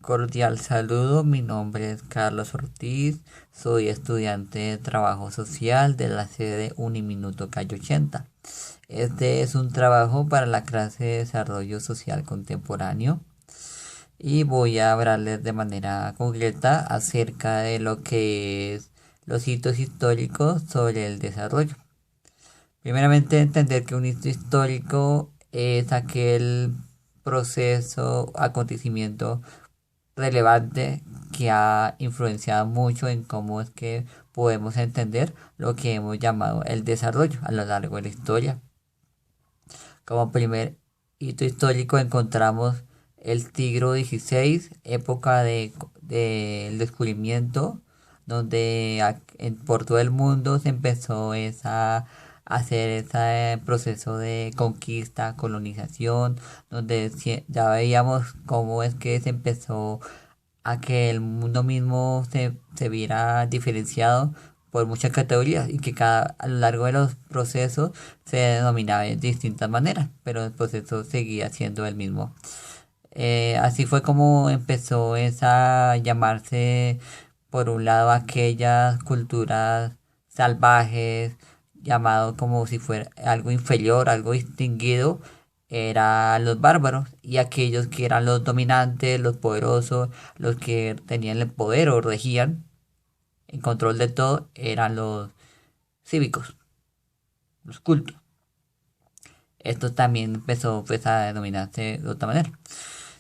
Cordial saludo, mi nombre es Carlos Ortiz, soy estudiante de Trabajo Social de la sede Uniminuto Calle 80. Este es un trabajo para la clase de Desarrollo Social Contemporáneo y voy a hablarles de manera concreta acerca de lo que es los hitos históricos sobre el desarrollo. Primeramente, entender que un hito histórico es aquel proceso, acontecimiento relevante que ha influenciado mucho en cómo es que podemos entender lo que hemos llamado el desarrollo a lo largo de la historia. Como primer hito histórico encontramos el siglo XVI, época del descubrimiento, donde por todo el mundo se empezó a hacer ese proceso de conquista, colonización, donde ya veíamos cómo es que se empezó a que el mundo mismo se viera diferenciado por muchas categorías y que a lo largo de los procesos se denominaba de distintas maneras, pero el proceso seguía siendo el mismo. Así fue como empezó a llamarse, por un lado, aquellas culturas salvajes, llamado como si fuera algo inferior, algo distinguido, eran los bárbaros, y aquellos que eran los dominantes, los poderosos, los que tenían el poder o regían en control de todo, eran los cívicos, los cultos. Esto también empezó pues, a denominarse de otra manera.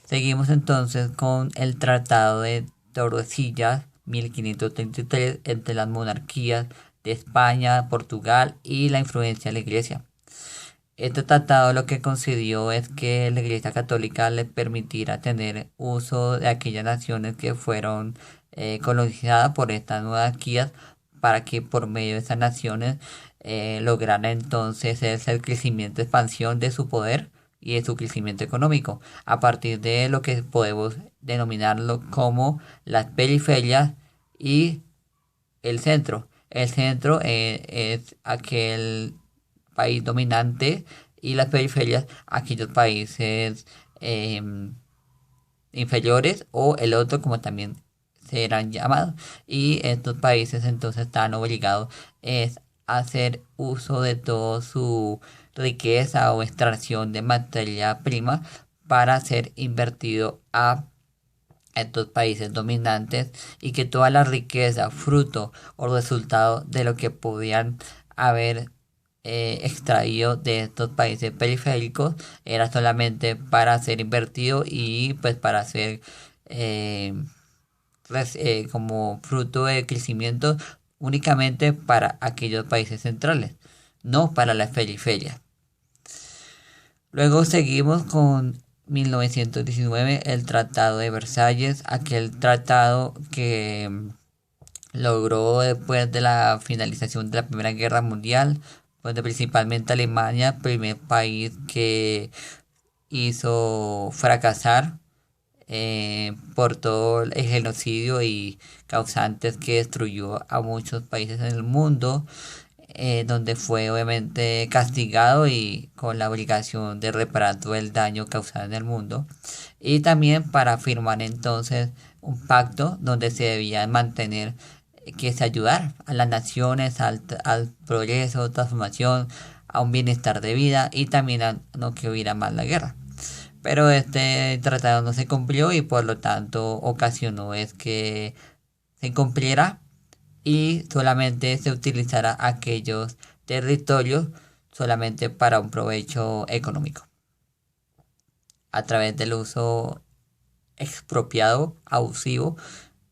Seguimos entonces con el Tratado de Tordesillas 1533 entre las monarquías de España, Portugal y la influencia de la Iglesia. Este tratado lo que concedió es que la Iglesia Católica le permitiera tener uso de aquellas naciones que fueron colonizadas por estas monarquías, para que por medio de esas naciones lograran entonces el crecimiento, expansión de su poder y de su crecimiento económico, a partir de lo que podemos denominarlo como las periferias y el centro. El centro es aquel país dominante, y las periferias aquellos países inferiores, o el otro como también serán llamados, y estos países entonces están obligados a hacer uso de toda su riqueza o extracción de materia prima para ser invertido a estos países dominantes, y que toda la riqueza, fruto o resultado de lo que podían haber extraído de estos países periféricos era solamente para ser invertido y pues para ser eh, como fruto de crecimiento únicamente para aquellos países centrales, no para las periferias. Luego seguimos con 1919, el Tratado de Versalles, aquel tratado que logró después de la finalización de la Primera Guerra Mundial, donde principalmente Alemania, primer país que hizo fracasar por todo el genocidio y causantes que destruyó a muchos países en el mundo, donde fue obviamente castigado y con la obligación de reparar todo el daño causado en el mundo, y también para firmar entonces un pacto donde se debía mantener que se ayudar a las naciones al progreso, transformación, a un bienestar de vida, y también a no que hubiera más la guerra. Pero este tratado no se cumplió, y por lo tanto ocasionó es que se incumpliera y solamente se utilizara aquellos territorios solamente para un provecho económico, a través del uso expropiado, abusivo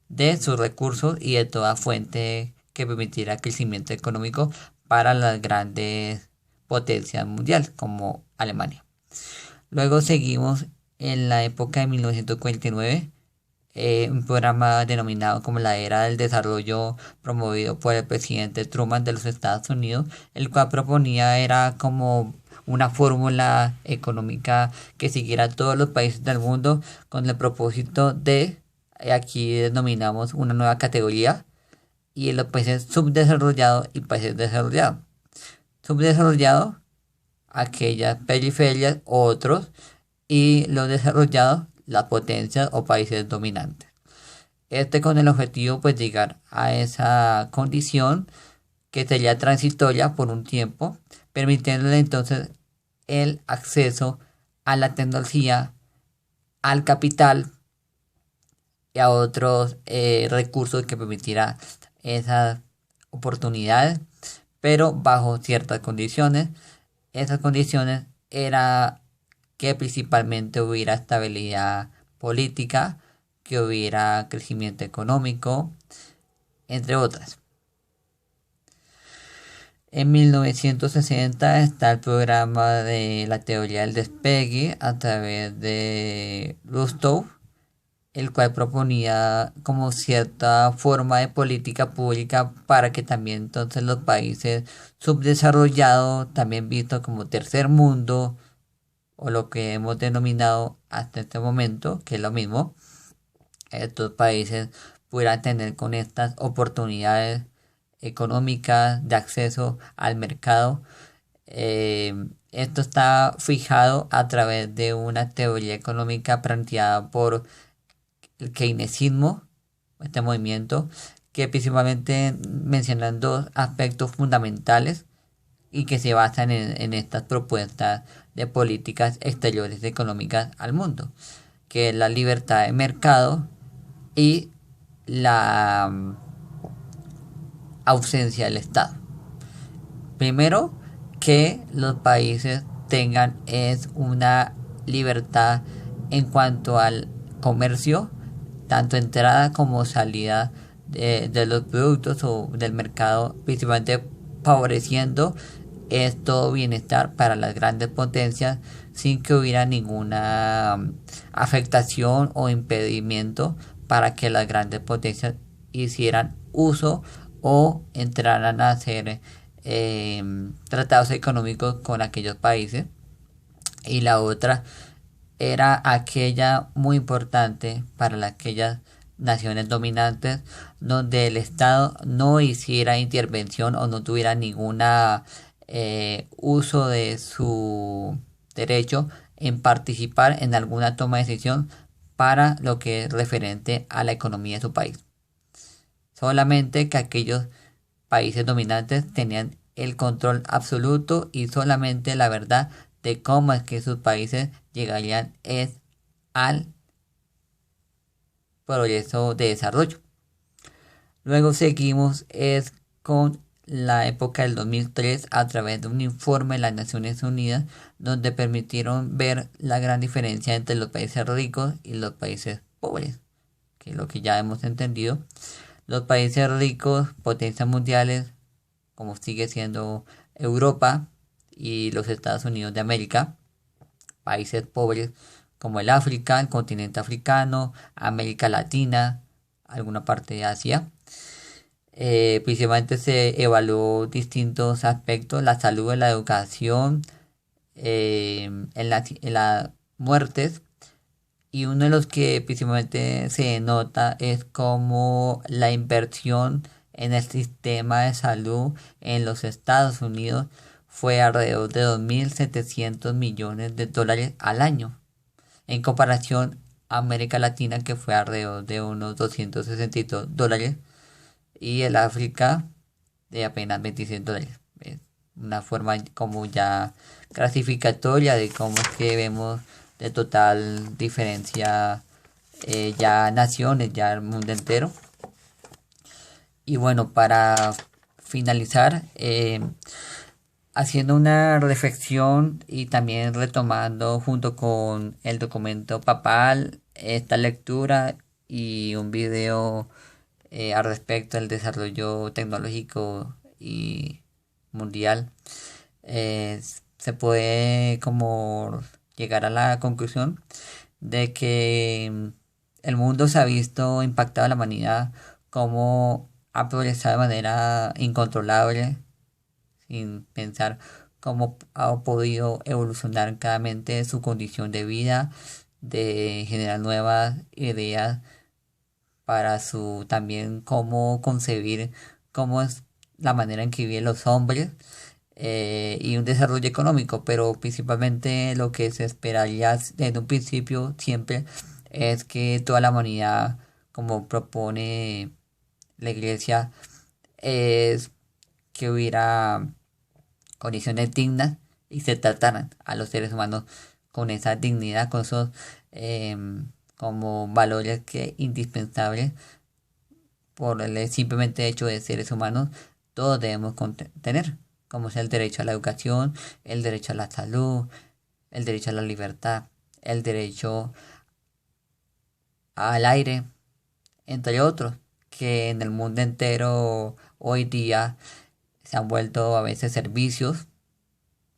de sus recursos y de toda fuente que permitiera crecimiento económico para las grandes potencias mundiales como Alemania. Luego seguimos en la época de 1949, un programa denominado como la Era del Desarrollo, promovido por el presidente Truman de los Estados Unidos, el cual proponía era como una fórmula económica que siguiera a todos los países del mundo, con el propósito de, aquí denominamos una nueva categoría, y en los países subdesarrollados y países desarrollados. Subdesarrollados, aquellas periferias, otros, y los desarrollados, las potencias o países dominantes. Este con el objetivo pues llegar a esa condición que sería transitoria por un tiempo, permitiéndole entonces el acceso a la tecnología, al capital y a otros recursos que permitirá esas oportunidades, pero bajo ciertas condiciones. Esas condiciones era que principalmente hubiera estabilidad política, que hubiera crecimiento económico, entre otras. En 1960 está el programa de la teoría del despegue a través de Rostow, el cual proponía como cierta forma de política pública para que también entonces los países subdesarrollados, también vistos como tercer mundo, o lo que hemos denominado hasta este momento, que es lo mismo, estos países pudieran tener con estas oportunidades económicas de acceso al mercado. Esto está fijado a través de una teoría económica planteada por el keynesismo, este movimiento, que principalmente mencionan dos aspectos fundamentales y que se basan en estas propuestas de políticas exteriores económicas al mundo, que es la libertad de mercado y la ausencia del Estado. Primero, que los países tengan es una libertad en cuanto al comercio, tanto entrada como salida de los productos o del mercado, principalmente favoreciendo todo bienestar para las grandes potencias sin que hubiera ninguna afectación o impedimento para que las grandes potencias hicieran uso o entraran a hacer tratados económicos con aquellos países. Y la otra era aquella muy importante para aquellas naciones dominantes donde el Estado no hiciera intervención o no tuviera ninguna uso de su derecho en participar en alguna toma de decisión para lo que es referente a la economía de su país. Solamente que aquellos países dominantes tenían el control absoluto y solamente la verdad de cómo es que sus países llegarían es al progreso de desarrollo. Luego seguimos es con la época del 2003 a través de un informe de las Naciones Unidas donde permitieron ver la gran diferencia entre los países ricos y los países pobres, que es lo que ya hemos entendido. Los países ricos, potencias mundiales, como sigue siendo Europa y los Estados Unidos de América, países pobres como el África, el continente africano, América Latina, alguna parte de Asia. Principalmente se evaluó distintos aspectos, la salud, la educación, en las muertes, y uno de los que principalmente se nota es como la inversión en el sistema de salud en los Estados Unidos fue alrededor de 2.700 millones de dólares al año, en comparación a América Latina que fue alrededor de unos 262 dólares y el África de apenas 26 dólares. Es una forma como ya clasificatoria de cómo es que vemos de total diferencia ya naciones, ya el mundo entero. Y bueno, para finalizar, haciendo una reflexión y también retomando junto con el documento papal esta lectura y un video al respecto del desarrollo tecnológico y mundial, se puede como llegar a la conclusión de que el mundo se ha visto impactado, la humanidad como ha progresado de manera incontrolable, sin pensar cómo ha podido evolucionar cada mente su condición de vida, de generar nuevas ideas para su también cómo concebir cómo es la manera en que viven los hombres, y un desarrollo económico, pero principalmente lo que se esperaría desde un principio siempre es que toda la humanidad, como propone la iglesia, es que hubiera condiciones dignas y se trataran a los seres humanos con esa dignidad, con esos como valores que indispensables por el simplemente hecho de seres humanos, todos debemos tener, como sea el derecho a la educación, el derecho a la salud, el derecho a la libertad, el derecho al aire, entre otros, que en el mundo entero hoy día se han vuelto a veces servicios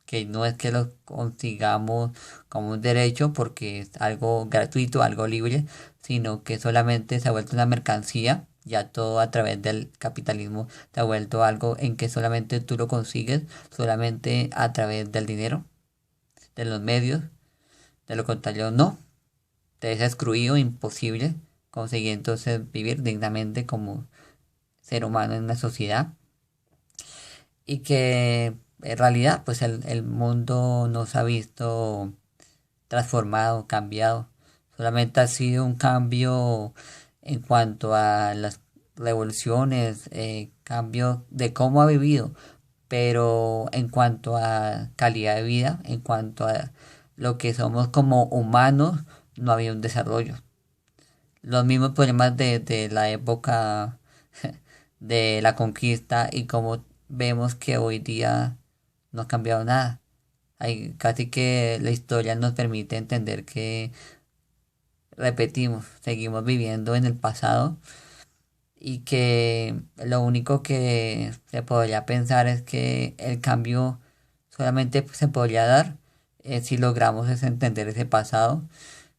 que no es que los consigamos como un derecho porque es algo gratuito, algo libre, sino que solamente se ha vuelto una mercancía, ya todo a través del capitalismo se ha vuelto algo en que solamente tú lo consigues, solamente a través del dinero, de los medios, de lo contrario no, te es excluido, imposible conseguir entonces vivir dignamente como ser humano en una sociedad y que en realidad pues el mundo nos ha visto transformado, cambiado. Solamente ha sido un cambio en cuanto a las revoluciones, cambio de cómo ha vivido, pero en cuanto a calidad de vida, en cuanto a lo que somos como humanos, no había un desarrollo. Los mismos problemas de la época de la conquista y como vemos que hoy día no ha cambiado nada. Hay, casi que la historia nos permite entender que repetimos, seguimos viviendo en el pasado y que lo único que se podría pensar es que el cambio solamente se podría dar si logramos entender ese pasado,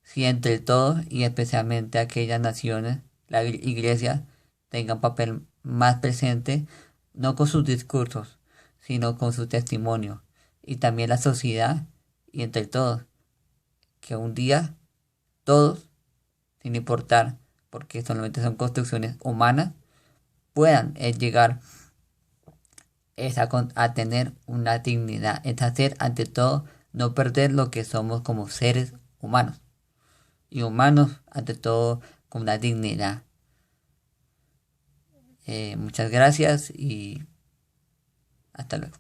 si entre todos y especialmente aquellas naciones, la iglesia, tenga un papel más presente, no con sus discursos, sino con su testimonio, y también la sociedad y entre todos, que un día todos, sin importar, porque solamente son construcciones humanas, puedan llegar a tener una dignidad, es hacer ante todo no perder lo que somos como seres humanos y humanos ante todo con una dignidad. Muchas gracias y hasta luego.